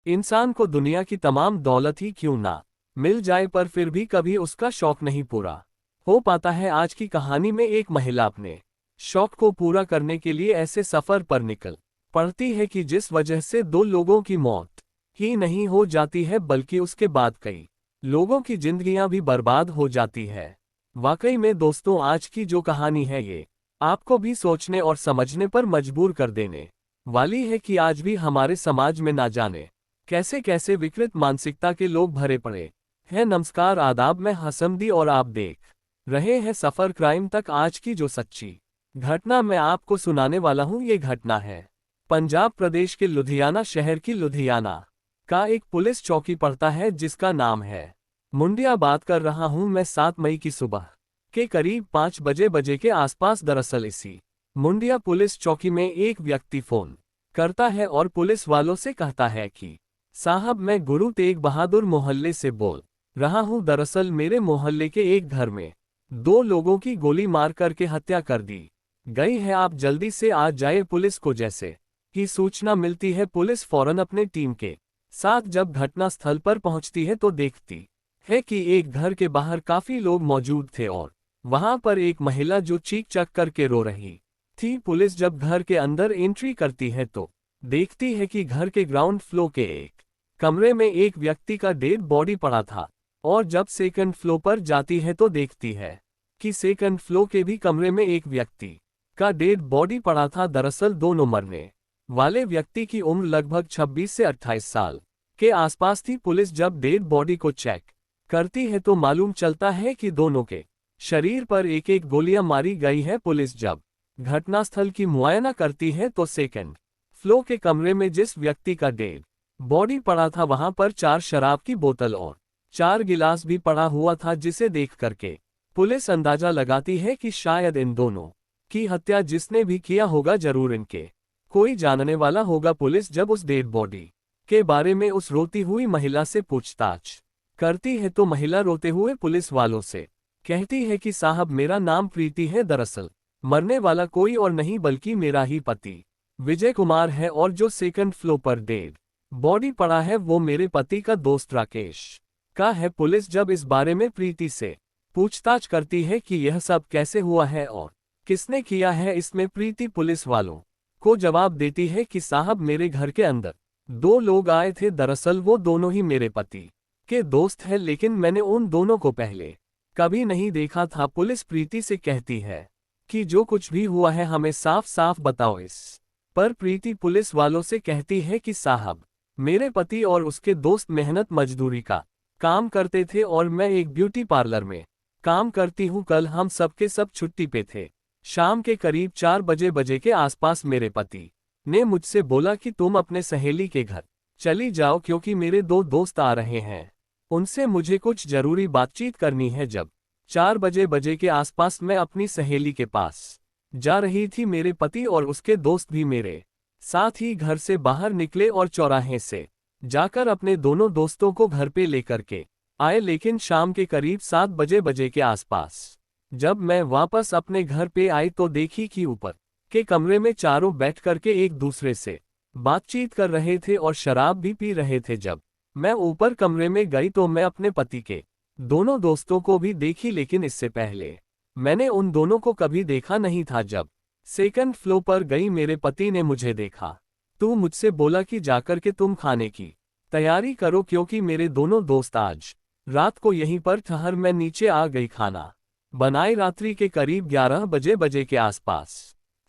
इंसान को दुनिया की तमाम दौलत ही क्यों ना मिल जाए, पर फिर भी कभी उसका शौक नहीं पूरा हो पाता है। आज की कहानी में एक महिला अपने शौक को पूरा करने के लिए ऐसे सफर पर निकल पड़ती है कि जिस वजह से दो लोगों की मौत ही नहीं हो जाती है, बल्कि उसके बाद कई लोगों की जिंदगियां भी बर्बाद हो जाती है। वाकई में दोस्तों, आज की जो कहानी है ये आपको भी सोचने और समझने पर मजबूर कर देने वाली है कि आज भी हमारे समाज में ना जाने कैसे कैसे विकृत मानसिकता के लोग भरे पड़े हैं। नमस्कार, आदाब, मैं हसमदी और आप देख रहे हैं सफर क्राइम तक। आज की जो सच्ची घटना मैं आपको सुनाने वाला हूं, ये घटना है पंजाब प्रदेश के लुधियाना शहर की। लुधियाना का एक पुलिस चौकी पड़ता है जिसका नाम है मुंडिया। बात कर रहा हूं मैं 7 मई की सुबह के करीब 5 बजे के आसपास। दरअसल इसी मुंडिया पुलिस चौकी में एक व्यक्ति फोन करता है और पुलिस वालों से कहता है कि साहब, मैं गुरु तेग बहादुर मोहल्ले से बोल रहा हूं। दरअसल मेरे मोहल्ले के एक घर में 2 लोगों की गोली मार करके हत्या कर दी गई है। आप जल्दी से आ जाए। पुलिस को जैसे ही सूचना मिलती है, पुलिस फौरन अपने टीम के साथ जब घटना स्थल पर पहुंचती है तो देखती है कि एक घर के बाहर काफी लोग मौजूद थे और वहां पर एक महिला जो चीख चक करके रो रही थी। पुलिस जब घर के अंदर एंट्री करती है तो देखती है कि घर के ग्राउंड फ्लोर के एक कमरे में एक व्यक्ति का डेड बॉडी पड़ा था, और जब सेकंड फ्लोर पर जाती है तो देखती है कि सेकंड फ्लोर के भी कमरे में एक व्यक्ति का डेड बॉडी पड़ा था। दरअसल दोनों मरने वाले व्यक्ति की उम्र लगभग 26 से 28 साल के आसपास थी। पुलिस जब डेड बॉडी को चेक करती है तो मालूम चलता है कि दोनों के शरीर पर एक एक गोलियां मारी गई है। पुलिस जब घटनास्थल की मुआयना करती है तो सेकंड फ्लोर के कमरे में जिस व्यक्ति का डेड बॉडी पड़ा था वहां पर 4 शराब की बोतल और 4 गिलास भी पड़ा हुआ था, जिसे देख करके पुलिस अंदाजा लगाती है कि शायद इन दोनों की हत्या जिसने भी किया होगा जरूर इनके कोई जानने वाला होगा। पुलिस जब उस डेड बॉडी के बारे में उस रोती हुई महिला से पूछताछ करती है तो महिला रोते हुए पुलिस वालों से कहती है कि साहब, मेरा नाम प्रीति है। दरअसल मरने वाला कोई और नहीं बल्कि मेरा ही पति विजय कुमार है, और जो सेकंड फ्लोर पर डेड बॉडी पड़ा है वो मेरे पति का दोस्त राकेश का है। पुलिस जब इस बारे में प्रीति से पूछताछ करती है कि यह सब कैसे हुआ है और किसने किया है, इसमें प्रीति पुलिस वालों को जवाब देती है कि साहब, मेरे घर के अंदर 2 लोग आए थे। दरअसल वो दोनों ही मेरे पति के दोस्त हैं, लेकिन मैंने उन दोनों को पहले कभी नहीं देखा था। पुलिस प्रीति से कहती है कि जो कुछ भी हुआ है हमें साफ साफ बताओ। इस पर प्रीति पुलिस वालों से कहती है कि साहब, मेरे पति और उसके दोस्त मेहनत मजदूरी का काम करते थे और मैं एक ब्यूटी पार्लर में काम करती हूँ। कल हम सबके सब छुट्टी पे थे। शाम के करीब 4 बजे के आसपास मेरे पति ने मुझसे बोला कि तुम अपने सहेली के घर चली जाओ क्योंकि मेरे 2 दोस्त आ रहे हैं, उनसे मुझे कुछ जरूरी बातचीत करनी है। जब 4 बजे के आसपास मैं अपनी सहेली के पास जा रही थी, मेरे पति और उसके दोस्त भी मेरे साथ ही घर से बाहर निकले और चौराहे से जाकर अपने दोनों दोस्तों को घर पे लेकर के आए। लेकिन शाम के करीब 7 बजे के आसपास जब मैं वापस अपने घर पे आई तो देखी कि ऊपर के कमरे में चारों बैठ करके एक दूसरे से बातचीत कर रहे थे और शराब भी पी रहे थे। जब मैं ऊपर कमरे में गई तो मैं अपने पति के दोनों दोस्तों को भी देखी, लेकिन इससे पहले मैंने उन दोनों को कभी देखा नहीं था। जब सेकंड फ्लोर पर गई, मेरे पति ने मुझे देखा तो मुझसे बोला कि जाकर के तुम खाने की तैयारी करो क्योंकि मेरे दोनों दोस्त आज रात को यहीं पर ठहर। मैं नीचे आ गई खाना बनाए। रात्रि के करीब 11 बजे के आसपास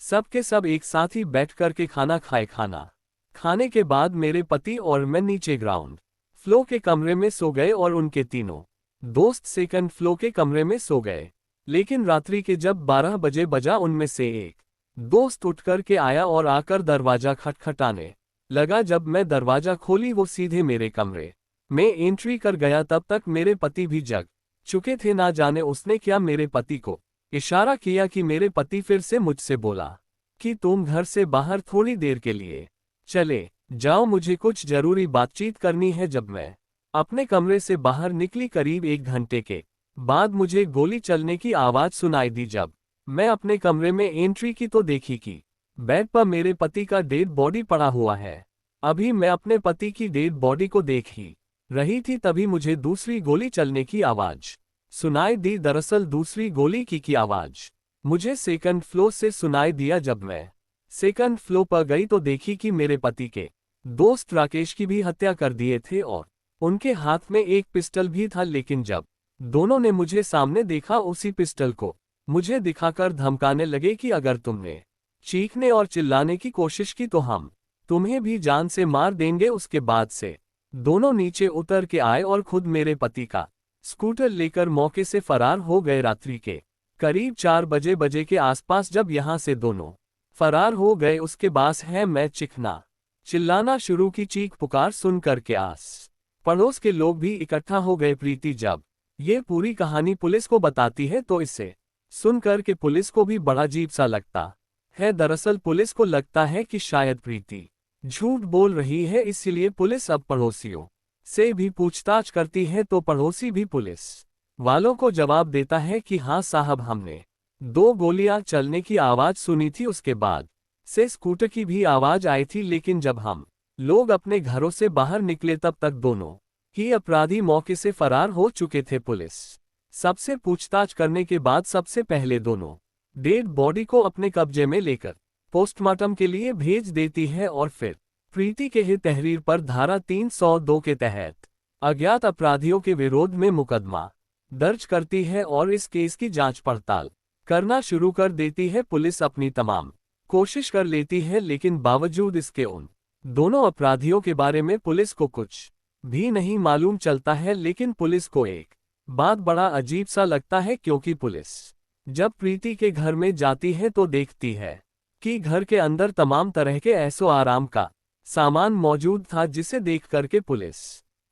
सबके सब एक साथ ही बैठ करके खाना खाए। खाना खाने के बाद मेरे पति और मैं नीचे ग्राउंड फ्लोर के कमरे में सो गए और उनके तीनों दोस्त सेकंड फ्लोर के कमरे में सो गए। लेकिन रात्रि के जब 12 बजे बजा, उनमें से एक दोस्त उठ कर के आया और आकर दरवाजा खटखटाने लगा। जब मैं दरवाजा खोली वो सीधे मेरे कमरे में एंट्री कर गया। तब तक मेरे पति भी जग चुके थे। ना जाने उसने क्या मेरे पति को इशारा किया कि मेरे पति फिर से मुझसे बोला कि तुम घर से बाहर थोड़ी देर के लिए चले जाओ, मुझे कुछ जरूरी बातचीत करनी है। जब मैं अपने कमरे से बाहर निकली करीब 1 घंटे के बाद मुझे गोली चलने की आवाज सुनाई दी। जब मैं अपने कमरे में एंट्री की तो देखी कि बेड पर मेरे पति का डेड बॉडी पड़ा हुआ है। अभी मैं अपने पति की डेड बॉडी को देख ही रही थी, तभी मुझे दूसरी गोली चलने की आवाज सुनाई दी। दरअसल दूसरी गोली की आवाज मुझे सेकंड फ्लोर से सुनाई दिया। जब मैं सेकंड फ्लोर पर गई तो देखी कि मेरे पति के दोस्त राकेश की भी हत्या कर दिए थे और उनके हाथ में एक पिस्टल भी था। लेकिन जब दोनों ने मुझे सामने देखा, उसी पिस्टल को मुझे दिखाकर धमकाने लगे कि अगर तुमने चीखने और चिल्लाने की कोशिश की तो हम तुम्हें भी जान से मार देंगे। उसके बाद से दोनों नीचे उतर के आए और खुद मेरे पति का स्कूटर लेकर मौके से फरार हो गए। रात्रि के करीब 4 बजे के आसपास जब यहां से दोनों फरार हो गए, उसके बाद है मैं चिखना चिल्लाना शुरू की। चीख पुकार सुन करके आस पड़ोस के लोग भी इकट्ठा हो गए। प्रीति जब ये पूरी कहानी पुलिस को बताती है तो इसे सुनकर के पुलिस को भी बड़ा अजीब सा लगता है। दरअसल पुलिस को लगता है कि शायद प्रीति झूठ बोल रही है, इसलिए पुलिस अब पड़ोसियों से भी पूछताछ करती है। तो पड़ोसी भी पुलिस वालों को जवाब देता है कि हाँ साहब, हमने 2 गोलियां चलने की आवाज सुनी थी, उसके बाद से स्कूटर की भी आवाज आई थी। लेकिन जब हम लोग अपने घरों से बाहर निकले तब तक दोनों ही अपराधी मौके से फरार हो चुके थे। पुलिस सबसे पूछताछ करने के बाद सबसे पहले दोनों डेड बॉडी को अपने कब्जे में लेकर पोस्टमार्टम के लिए भेज देती है और फिर प्रीति के हित तहरीर पर धारा 302 के तहत अज्ञात अपराधियों के विरोध में मुकदमा दर्ज करती है और इस केस की जांच पड़ताल करना शुरू कर देती है। पुलिस अपनी तमाम कोशिश कर लेती है, लेकिन बावजूद इसके उन दोनों अपराधियों के बारे में पुलिस को कुछ भी नहीं मालूम चलता है। लेकिन पुलिस को एक बात बड़ा अजीब सा लगता है, क्योंकि पुलिस जब प्रीति के घर में जाती है तो देखती है कि घर के अंदर तमाम तरह के ऐसो आराम का सामान मौजूद था, जिसे देख करके पुलिस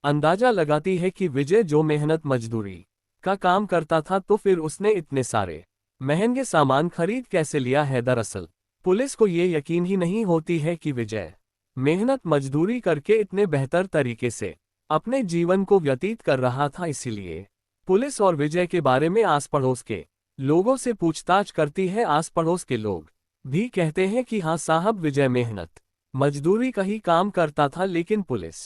अंदाजा लगाती है कि विजय जो मेहनत मजदूरी का काम करता था, तो फिर उसने इतने सारे महंगे सामान खरीद कैसे लिया है। दरअसल पुलिस को ये यकीन ही नहीं होती है कि विजय मेहनत मजदूरी करके इतने बेहतर तरीके से अपने जीवन को व्यतीत कर रहा था। इसीलिए पुलिस और विजय के बारे में आस पड़ोस के लोगों से पूछताछ करती है। आस पड़ोस के लोग भी कहते हैं कि हाँ साहब, विजय मेहनत मजदूरी का ही काम करता था, लेकिन पुलिस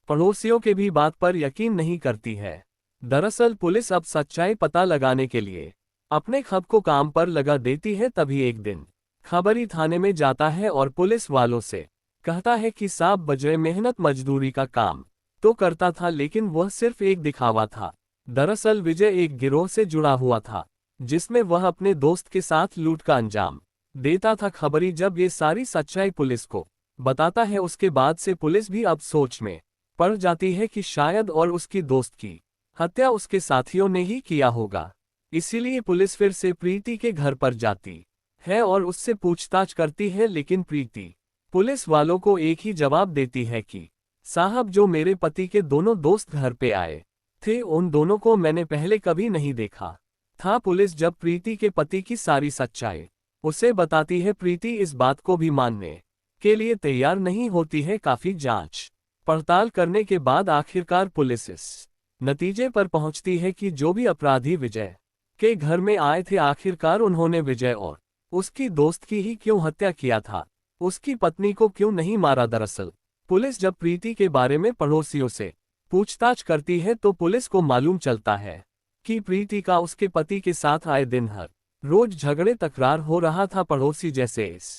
पड़ोसियों के भी बात पर यकीन नहीं करती है। दरअसल पुलिस अब सच्चाई पता लगाने के लिए अपने खब को काम पर लगा देती है। तभी एक दिन खबरी थाने में जाता है और पुलिस वालों से कहता है कि साहब, विजय मेहनत मजदूरी का काम तो करता था, लेकिन वह सिर्फ एक दिखावा था। दरअसल विजय एक गिरोह से जुड़ा हुआ था, जिसमें वह अपने दोस्त के साथ लूट का अंजाम देता था। खबरी जब ये सारी सच्चाई पुलिस को बताता है, उसके बाद से पुलिस भी अब सोच में पड़ जाती है कि शायद और उसकी दोस्त की हत्या उसके साथियों ने ही किया होगा। इसीलिए पुलिस फिर से प्रीति के घर पर जाती है और उससे पूछताछ करती है। लेकिन प्रीति पुलिस वालों को एक ही जवाब देती है कि साहब, जो मेरे पति के दोनों दोस्त घर पे आए थे, उन दोनों को मैंने पहले कभी नहीं देखा था। पुलिस जब प्रीति के पति की सारी सच्चाई उसे बताती है, प्रीति इस बात को भी मानने के लिए तैयार नहीं होती है। काफी जांच पड़ताल करने के बाद आखिरकार पुलिस इस नतीजे पर पहुंचती है कि जो भी अपराधी विजय के घर में आए थे, आखिरकार उन्होंने विजय और उसकी दोस्त की ही क्यों हत्या किया था, उसकी पत्नी को क्यों नहीं मारा। दरअसल पुलिस जब प्रीति के बारे में पड़ोसियों से पूछताछ करती है तो पुलिस को मालूम चलता है कि प्रीति का उसके पति के साथ आए दिन हर रोज झगड़े तकरार हो रहा था। पड़ोसी जैसे इस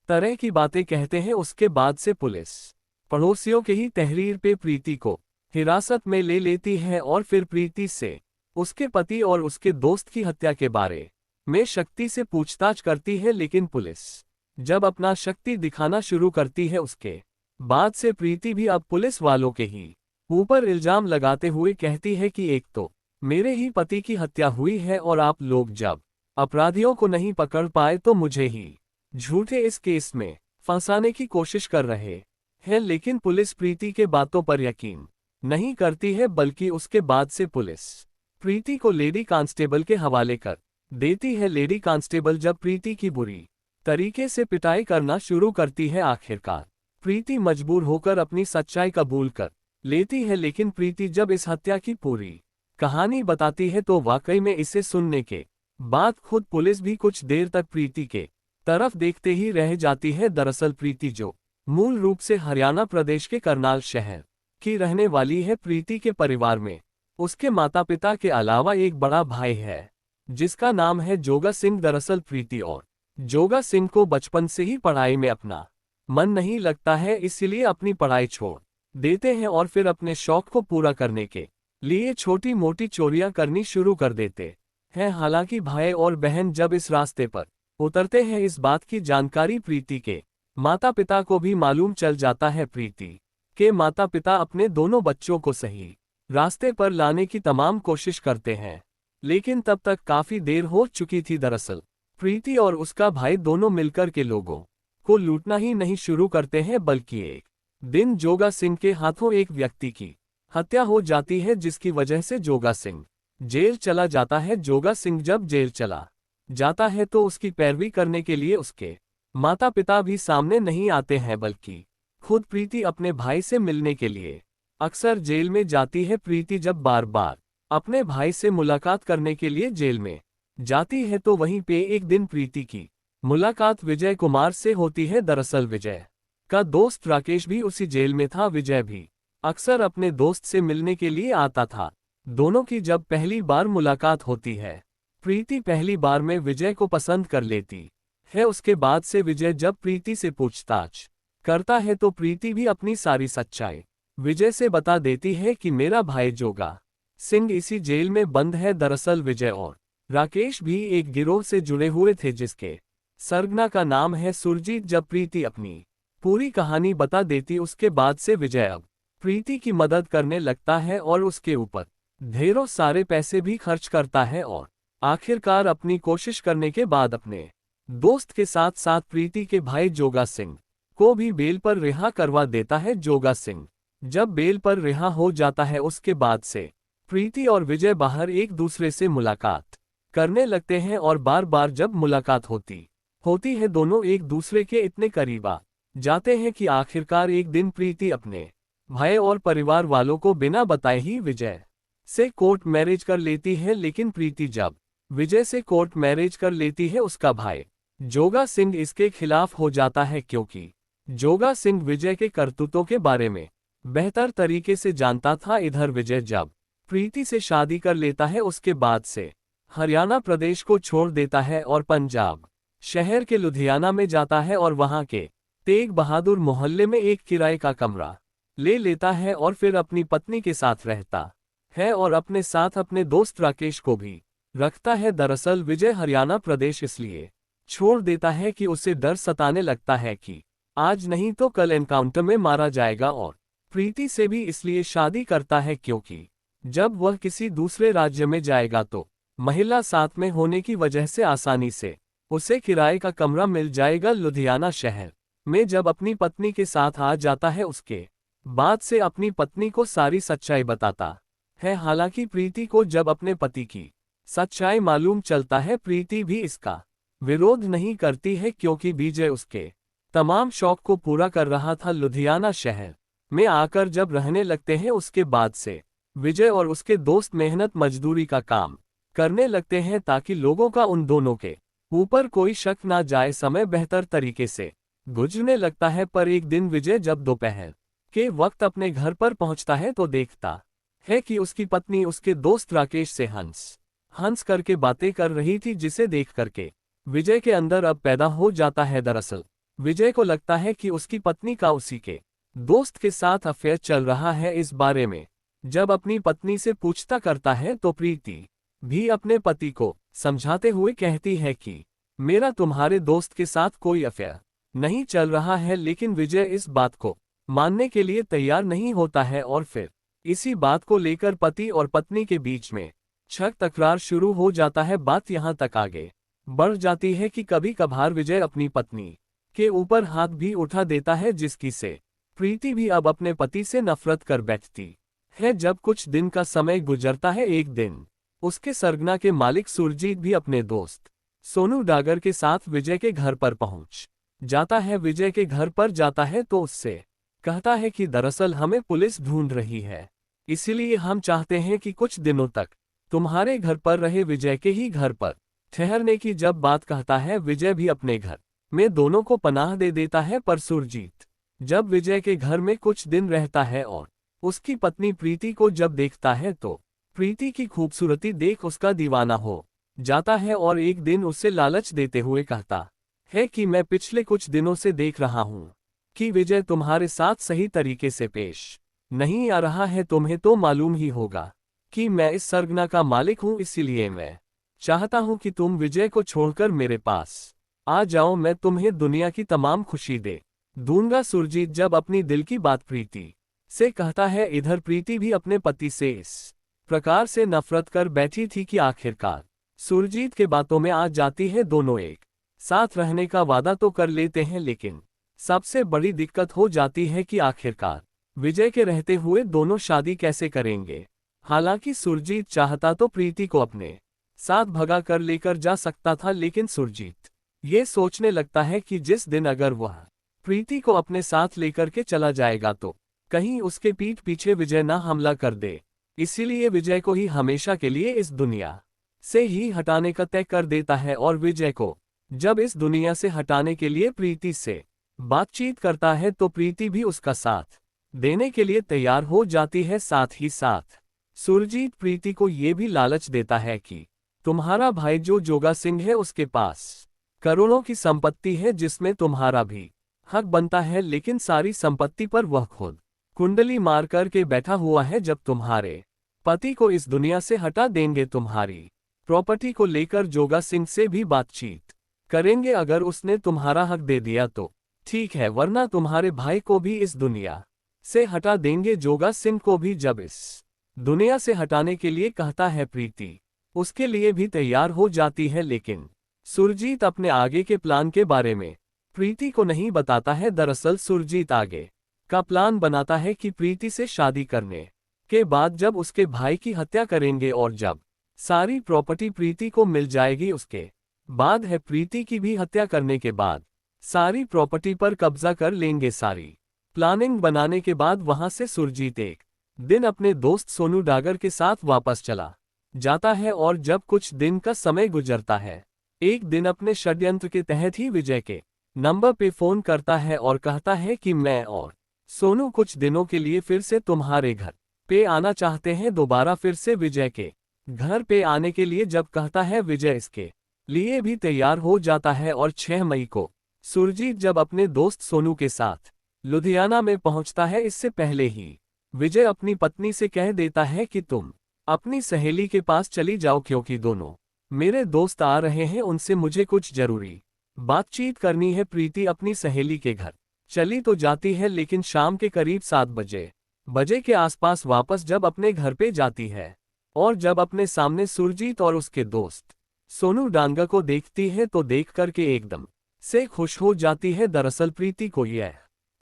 तरह की बातें कहते हैं। उसके बाद से पुलिस पड़ोसियों के ही तहरीर पे प्रीति को हिरासत में ले लेती है और फिर प्रीति से उसके पति और उसके दोस्त की हत्या के बारे में शक्ति से पूछताछ करती है। लेकिन पुलिस जब अपना शक्ति दिखाना शुरू करती है, उसके बाद से प्रीति भी अब पुलिस वालों के ही ऊपर इल्जाम लगाते हुए कहती है कि एक तो मेरे ही पति की हत्या हुई है और आप लोग जब अपराधियों को नहीं पकड़ पाए तो मुझे ही झूठे इस केस में फंसाने की कोशिश कर रहे हैं। लेकिन पुलिस प्रीति के बातों पर यकीन नहीं करती है, बल्कि उसके बाद से पुलिस प्रीति को लेडी कांस्टेबल के हवाले कर देती है। लेडी कांस्टेबल जब प्रीति की बुरी तरीके से पिटाई करना शुरू करती है, आखिरकार प्रीति मजबूर होकर अपनी सच्चाई कबूल कर लेती है। लेकिन प्रीति जब इस हत्या की पूरी कहानी बताती है तो वाकई में इसे सुनने के बाद खुद पुलिस भी कुछ देर तक प्रीति के तरफ देखते ही रह जाती है। दरअसल प्रीति जो मूल रूप से हरियाणा प्रदेश के करनाल शहर की रहने वाली है प्रीति के परिवार में उसके माता पिता के अलावा एक बड़ा भाई है जिसका नाम है जोगा सिंह। दरअसल प्रीति और जोगा सिंह को बचपन से ही पढ़ाई में अपना मन नहीं लगता है, इसलिए अपनी पढ़ाई छोड़ देते हैं और फिर अपने शौक को पूरा करने के लिए छोटी मोटी चोरियां करनी शुरू कर देते हैं। हालांकि भाई और बहन जब इस रास्ते पर उतरते हैं, इस बात की जानकारी प्रीति के माता पिता को भी मालूम चल जाता है। प्रीति के माता पिता अपने दोनों बच्चों को सही रास्ते पर लाने की तमाम कोशिश करते हैं, लेकिन तब तक काफी देर हो चुकी थी। दरअसल प्रीति और उसका भाई दोनों मिलकर के लोगों को लूटना ही नहीं शुरू करते हैं, बल्कि एक दिन जोगा सिंह के हाथों एक व्यक्ति की हत्या हो जाती है, जिसकी वजह से जोगा सिंह जेल चला जाता है। जोगा सिंह जब जेल चला जाता है तो उसकी पैरवी करने के लिए उसके माता पिता भी सामने नहीं आते हैं, बल्कि खुद प्रीति अपने भाई से मिलने के लिए अक्सर जेल में जाती है। प्रीति जब बार बार अपने भाई से मुलाकात करने के लिए जेल में जाती है तो वहीं पे एक दिन प्रीति की मुलाकात विजय कुमार से होती है। दरअसल विजय का दोस्त राकेश भी उसी जेल में था। विजय भी अक्सर अपने दोस्त से मिलने के लिए आता था। दोनों की जब पहली बार मुलाकात होती है, प्रीति पहली बार में विजय को पसंद कर लेती है। उसके बाद से विजय जब प्रीति से पूछताछ करता है तो प्रीति भी अपनी सारी सच्चाई विजय से बता देती है कि मेरा भाई जोगा सिंह इसी जेल में बंद है। दरअसल विजय और राकेश भी एक गिरोह से जुड़े हुए थे जिसके सरगना का नाम है सुरजीत। जब प्रीति अपनी पूरी कहानी बता देती, उसके बाद से विजय अब प्रीति की मदद करने लगता है और उसके ऊपर ढेरों सारे पैसे भी खर्च करता है और आखिरकार अपनी कोशिश करने के बाद अपने दोस्त के साथ साथ प्रीति के भाई जोगा सिंह को भी बेल पर रिहा करवा देता है। जोगा सिंह जब बेल पर रिहा हो जाता है, उसके बाद से प्रीति और विजय बाहर एक दूसरे से मुलाकात करने लगते हैं और बार बार जब मुलाकात होती है दोनों एक दूसरे के इतने करीब आ जाते हैं कि आखिरकार एक दिन प्रीति अपने भाई और परिवार वालों को बिना बताए ही विजय से कोर्ट मैरिज कर लेती है। लेकिन प्रीति जब विजय से कोर्ट मैरिज कर लेती है, उसका भाई जोगा सिंह इसके खिलाफ हो जाता है, क्योंकि जोगा सिंह विजय के करतूतों के बारे में बेहतर तरीके से जानता था। इधर विजय जब प्रीति से शादी कर लेता है, उसके बाद से हरियाणा प्रदेश को छोड़ देता है और पंजाब शहर के लुधियाना में जाता है और वहां के तेग बहादुर मोहल्ले में एक किराए का कमरा ले लेता है और फिर अपनी पत्नी के साथ रहता है और अपने साथ अपने दोस्त राकेश को भी रखता है। दरअसल विजय हरियाणा प्रदेश इसलिए छोड़ देता है कि उसे डर सताने लगता है कि आज नहीं तो कल एनकाउंटर में मारा जाएगा, और प्रीति से भी इसलिए शादी करता है क्योंकि जब वह किसी दूसरे राज्य में जाएगा तो महिला साथ में होने की वजह से आसानी से उसे किराए का कमरा मिल जाएगा। लुधियाना शहर में जब अपनी पत्नी के साथ आ जाता है, उसके बाद से अपनी पत्नी को सारी सच्चाई बताता है। हालांकि प्रीति को जब अपने पति की सच्चाई मालूम चलता है, प्रीति भी इसका विरोध नहीं करती है, क्योंकि विजय उसके तमाम शौक को पूरा कर रहा था। लुधियाना शहर में आकर जब रहने लगते हैं, उसके बाद से विजय और उसके दोस्त मेहनत मजदूरी का काम करने लगते हैं ताकि लोगों का उन दोनों के ऊपर कोई शक ना जाए। समय बेहतर तरीके से गुजरने लगता है, पर एक दिन विजय जब दोपहर के वक्त अपने घर पर पहुंचता है तो देखता है कि उसकी पत्नी उसके दोस्त राकेश से हंस करके बातें कर रही थी, जिसे देख करके विजय के अंदर अब पैदा हो जाता है। दरअसल विजय को लगता है कि उसकी पत्नी का उसी के दोस्त के साथ अफेयर चल रहा है। इस बारे में जब अपनी पत्नी से पूछता करता है तो प्रीति भी अपने पति को समझाते हुए कहती है कि मेरा तुम्हारे दोस्त के साथ कोई अफेयर नहीं चल रहा है। लेकिन विजय इस बात को मानने के लिए तैयार नहीं होता है और फिर इसी बात को लेकर पति और पत्नी के बीच में छक तकरार शुरू हो जाता है। बात यहाँ तक आगे बढ़ जाती है कि कभी कभार विजय अपनी पत्नी के ऊपर हाथ भी उठा देता है, जिसकी से प्रीति भी अब अपने पति से नफरत कर बैठती है। जब कुछ दिन का समय गुजरता है, एक दिन उसके सरगना के मालिक सुरजीत भी अपने दोस्त सोनू डागर के साथ विजय के घर पर पहुंच जाता है। विजय के घर पर जाता है तो उससे कहता है कि दरअसल हमें पुलिस ढूंढ रही है, इसीलिए हम चाहते हैं कि कुछ दिनों तक तुम्हारे घर पर रहे। विजय के ही घर पर ठहरने की जब बात कहता है, विजय भी अपने घर में दोनों को पनाह दे देता है, पर सुरजीत जब विजय के घर में कुछ दिन रहता है और उसकी पत्नी प्रीति को जब देखता है तो प्रीति की खूबसूरती देख उसका दीवाना हो जाता है और एक दिन उसे लालच देते हुए कहता है कि मैं पिछले कुछ दिनों से देख रहा हूं कि विजय तुम्हारे साथ सही तरीके से पेश नहीं आ रहा है। तुम्हें तो मालूम ही होगा कि मैं इस सरगना का मालिक हूं, इसीलिए मैं चाहता हूं कि तुम विजय को छोड़कर मेरे पास आ जाओ। मैं तुम्हें दुनिया की तमाम खुशी दे दूंगा। सुरजीत जब अपनी दिल की बात प्रीति से कहता है, इधर प्रीति भी अपने पति से इस प्रकार से नफरत कर बैठी थी कि आखिरकार सुरजीत के बातों में आ जाती है। दोनों एक साथ रहने का वादा तो कर लेते हैं, लेकिन सबसे बड़ी दिक्कत हो जाती है कि आखिरकार विजय के रहते हुए दोनों शादी कैसे करेंगे। हालांकि सुरजीत चाहता तो प्रीति को अपने साथ भगा कर लेकर जा सकता था, लेकिन सुरजीत ये सोचने लगता है कि जिस दिन अगर वह प्रीति को अपने साथ लेकर के चला जाएगा तो कहीं उसके पीठ पीछे विजय ना हमला कर दे। इसीलिए विजय को ही हमेशा के लिए इस दुनिया से ही हटाने का तय कर देता है और विजय को जब इस दुनिया से हटाने के लिए प्रीति से बातचीत करता है तो प्रीति भी उसका साथ देने के लिए तैयार हो जाती है। साथ ही साथ सुरजीत प्रीति को ये भी लालच देता है कि तुम्हारा भाई जो जोगा सिंह है उसके पास करोड़ों की संपत्ति है जिसमें तुम्हारा भी हक बनता है, लेकिन सारी संपत्ति पर वह खुद कुंडली मार कर के बैठा हुआ है। जब तुम्हारे पति को इस दुनिया से हटा देंगे, तुम्हारी प्रॉपर्टी को लेकर जोगा सिंह से भी बातचीत करेंगे। अगर उसने तुम्हारा हक दे दिया तो ठीक है, वरना तुम्हारे भाई को भी इस दुनिया से हटा देंगे। जोगा सिंह को भी जब इस दुनिया से हटाने के लिए कहता है प्रीति उसके लिए भी तैयार हो जाती है, लेकिन सुरजीत अपने आगे के प्लान के बारे में प्रीति को नहीं बताता है। दरअसल सुरजीत आगे का प्लान बनाता है कि प्रीति से शादी करने के बाद जब उसके भाई की हत्या करेंगे और जब सारी प्रॉपर्टी प्रीति को मिल जाएगी, उसके बाद है प्रीति की भी हत्या करने के बाद सारी प्रॉपर्टी पर कब्जा कर लेंगे। सारी प्लानिंग बनाने के बाद वहां से सुरजीत एक दिन अपने दोस्त सोनू डागर के साथ वापस चला जाता है और जब कुछ दिन का समय गुजरता है, एक दिन अपने षड्यंत्र के तहत ही विजय के नंबर पे फोन करता है और कहता है कि मैं और सोनू कुछ दिनों के लिए फिर से तुम्हारे घर पे आना चाहते हैं। दोबारा फिर से विजय के घर पे आने के लिए जब कहता है, विजय इसके लिए भी तैयार हो जाता है और 6 मई को सुरजीत जब अपने दोस्त सोनू के साथ लुधियाना में पहुंचता है, इससे पहले ही विजय अपनी पत्नी से कह देता है कि तुम अपनी सहेली के पास चली जाओ, क्योंकि दोनों मेरे दोस्त आ रहे हैं, उनसे मुझे कुछ जरूरी बातचीत करनी है। प्रीति अपनी सहेली के घर चली तो जाती है, लेकिन शाम के करीब 7 बजे के आसपास वापस जब अपने घर पे जाती है और जब अपने सामने सुरजीत और उसके दोस्त सोनू डांगा को देखती है तो देख करके एकदम से खुश हो जाती है। दरअसल प्रीति को यह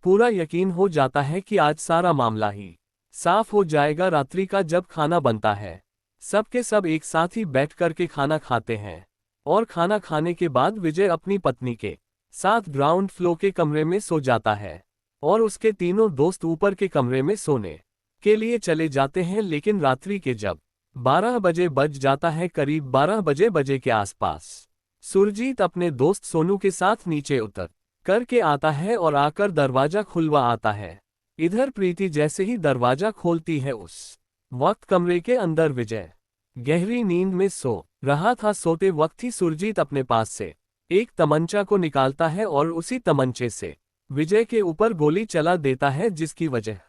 पूरा यकीन हो जाता है कि आज सारा मामला ही साफ हो जाएगा। रात्रि का जब खाना बनता है, सबके सब एक साथ ही बैठ करके खाना खाते हैं और खाना खाने के बाद विजय अपनी पत्नी के साथ ग्राउंड फ्लोर के कमरे में सो जाता है और उसके तीनों दोस्त ऊपर के कमरे में सोने के लिए चले जाते हैं। लेकिन रात्रि के जब 12 बजे बज जाता है, करीब 12 बजे के आसपास सुरजीत अपने दोस्त सोनू के साथ नीचे उतर करके आता है और आकर दरवाजा खुलवा आता है। इधर प्रीति जैसे ही दरवाजा खोलती है, उस वक्त कमरे के अंदर विजय गहरी नींद में सो रहा था। सोते वक्त ही सुरजीत अपने पास से एक तमंचा को निकालता है और उसी तमंचे से विजय के ऊपर गोली चला देता है, जिसकी वजह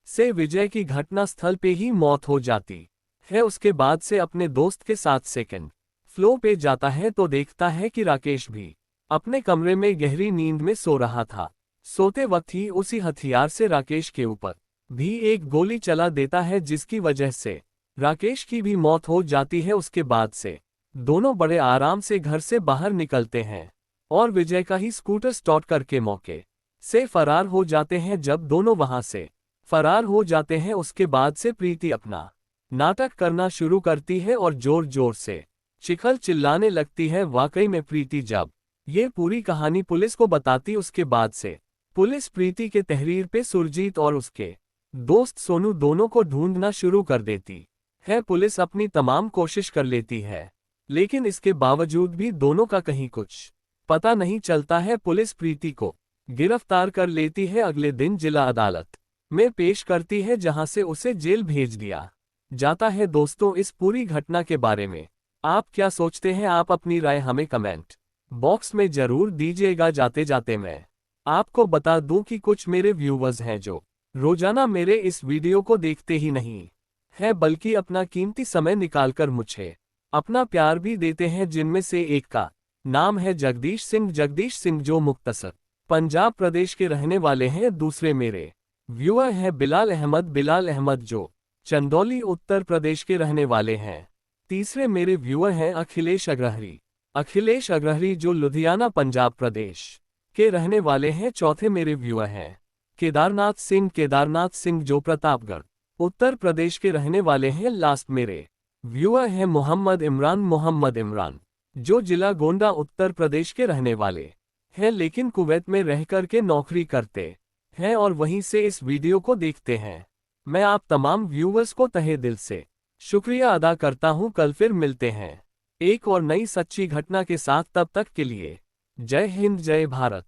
से विजय की घटना स्थल पे ही मौत हो जाती है। उसके बाद से अपने दोस्त के साथ सेकंड फ्लोर पे जाता है तो देखता है कि राकेश भी अपने कमरे में गहरी नींद में सो रहा था। सोते वक्त ही उसी हथियार से राकेश के ऊपर भी एक गोली चला देता है, जिसकी वजह से राकेश की भी मौत हो जाती है। उसके बाद से दोनों बड़े आराम से घर से बाहर निकलते हैं और विजय का ही स्कूटर स्टॉप करके मौके से फरार हो जाते हैं। जब दोनों वहां से फरार हो जाते हैं, उसके बाद से प्रीति अपना नाटक करना शुरू करती है और जोर जोर से चिखल चिल्लाने लगती है। वाकई में प्रीति जब ये पूरी कहानी पुलिस को बताती, उसके बाद से पुलिस प्रीति के तहरीर पे सुरजीत और उसके दोस्त सोनू दोनों को ढूंढना शुरू कर देती है। पुलिस अपनी तमाम कोशिश कर लेती है, लेकिन इसके बावजूद भी दोनों का कहीं कुछ पता नहीं चलता है। पुलिस प्रीति को गिरफ्तार कर लेती है, अगले दिन जिला अदालत में पेश करती है, जहां से उसे जेल भेज दिया जाता है। दोस्तों, इस पूरी घटना के बारे में आप क्या सोचते हैं? आप अपनी राय हमें कमेंट बॉक्स में जरूर दीजिएगा। जाते जाते मैं आपको बता दूं कि कुछ मेरे व्यूवर्स हैं जो रोजाना मेरे इस वीडियो को देखते ही नहीं है, बल्कि अपना कीमती समय निकालकर मुझे अपना प्यार भी देते हैं, जिनमें से एक का नाम है जगदीश सिंह। जगदीश सिंह जो मुक्तसर पंजाब प्रदेश के रहने वाले हैं। दूसरे मेरे व्यूअर हैं बिलाल अहमद। बिलाल अहमद जो चंदौली उत्तर प्रदेश के रहने वाले हैं। तीसरे मेरे व्यूअर हैं अखिलेश अग्रहरी। अखिलेश अग्रहरी जो लुधियाना पंजाब प्रदेश के रहने वाले हैं। चौथे मेरे व्यूअर हैं केदारनाथ सिंह। केदारनाथ सिंह जो प्रतापगढ़ उत्तर प्रदेश के रहने वाले हैं। लास्ट मेरे व्यूअर हैं मोहम्मद इमरान। मोहम्मद इमरान जो जिला गोंडा उत्तर प्रदेश के रहने वाले हैं, लेकिन कुवैत में रहकर के नौकरी करते हैं और वहीं से इस वीडियो को देखते हैं। मैं आप तमाम व्यूअर्स को तहे दिल से शुक्रिया अदा करता हूं। कल फिर मिलते हैं एक और नई सच्ची घटना के साथ। तब तक के लिए जय हिंद, जय भारत।